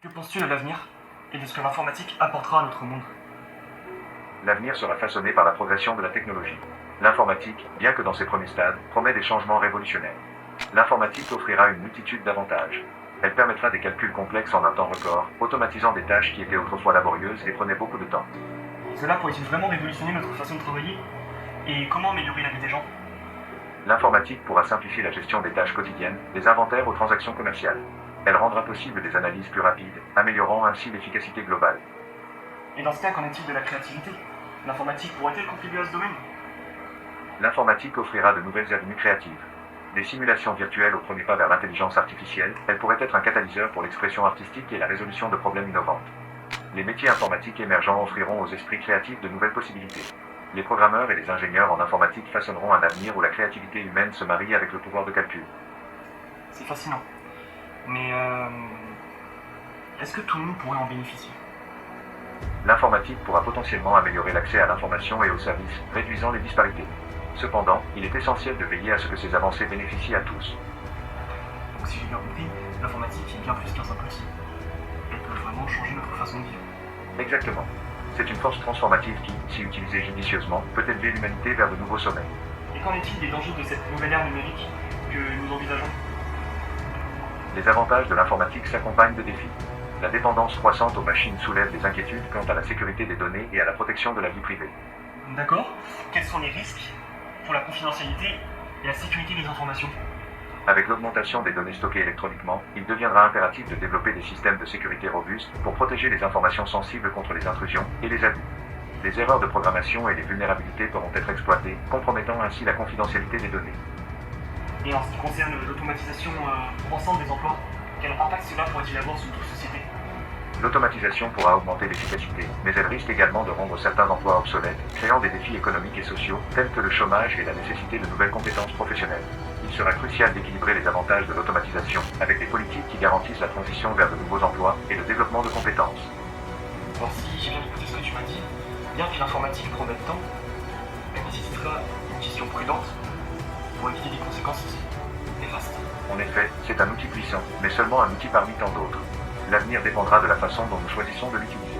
Que penses-tu de l'avenir et de ce que l'informatique apportera à notre monde? L'avenir sera façonné par la progression de la technologie. L'informatique, bien que dans ses premiers stades, promet des changements révolutionnaires. L'informatique offrira une multitude d'avantages. Elle permettra des calculs complexes en un temps record, automatisant des tâches qui étaient autrefois laborieuses et prenaient beaucoup de temps. Cela pourrait-il vraiment révolutionner notre façon de travailler? Et comment améliorer la vie des gens? L'informatique pourra simplifier la gestion des tâches quotidiennes, des inventaires aux transactions commerciales. Elle rendra possible des analyses plus rapides, améliorant ainsi l'efficacité globale. Et dans ce cas, qu'en est-il de la créativité? L'informatique pourrait-elle contribuer à ce domaine? L'informatique offrira de nouvelles avenues créatives. Des simulations virtuelles au premier pas vers l'intelligence artificielle, elle pourrait être un catalyseur pour l'expression artistique et la résolution de problèmes innovants. Les métiers informatiques émergents offriront aux esprits créatifs de nouvelles possibilités. Les programmeurs et les ingénieurs en informatique façonneront un avenir où la créativité humaine se marie avec le pouvoir de calcul. C'est fascinant. Mais est-ce que tout le monde pourrait en bénéficier? L'informatique pourra potentiellement améliorer l'accès à l'information et aux services, réduisant les disparités. Cependant, il est essentiel de veiller à ce que ces avancées bénéficient à tous. Donc si j'ai bien compris, l'informatique est bien plus qu'un simple outil. Elle peut vraiment changer notre façon de vivre. Exactement. C'est une force transformative qui, si utilisée judicieusement, peut élever l'humanité vers de nouveaux sommets. Et qu'en est-il des dangers de cette nouvelle ère numérique que nous envisageons? Les avantages de l'informatique s'accompagnent de défis. La dépendance croissante aux machines soulève des inquiétudes quant à la sécurité des données et à la protection de la vie privée. D'accord. Quels sont les risques pour la confidentialité et la sécurité des informations? Avec l'augmentation des données stockées électroniquement, il deviendra impératif de développer des systèmes de sécurité robustes pour protéger les informations sensibles contre les intrusions et les abus. Les erreurs de programmation et les vulnérabilités pourront être exploitées, compromettant ainsi la confidentialité des données. Et en ce qui concerne l'automatisation pour l'ensemble des emplois, quel impact cela pourrait-il avoir sur notre société? L'automatisation pourra augmenter l'efficacité, mais elle risque également de rendre certains emplois obsolètes, créant des défis économiques et sociaux, tels que le chômage et la nécessité de nouvelles compétences professionnelles. Il sera crucial d'équilibrer les avantages de l'automatisation avec des politiques qui garantissent la transition vers de nouveaux emplois et le développement de compétences. Alors si j'ai bien écouté ce que tu m'as dit, bien que l'informatique prenne du temps, elle nécessitera une gestion prudente pour éviter des conséquences néfastes. En effet, c'est un outil puissant, mais seulement un outil parmi tant d'autres. L'avenir dépendra de la façon dont nous choisissons de l'utiliser.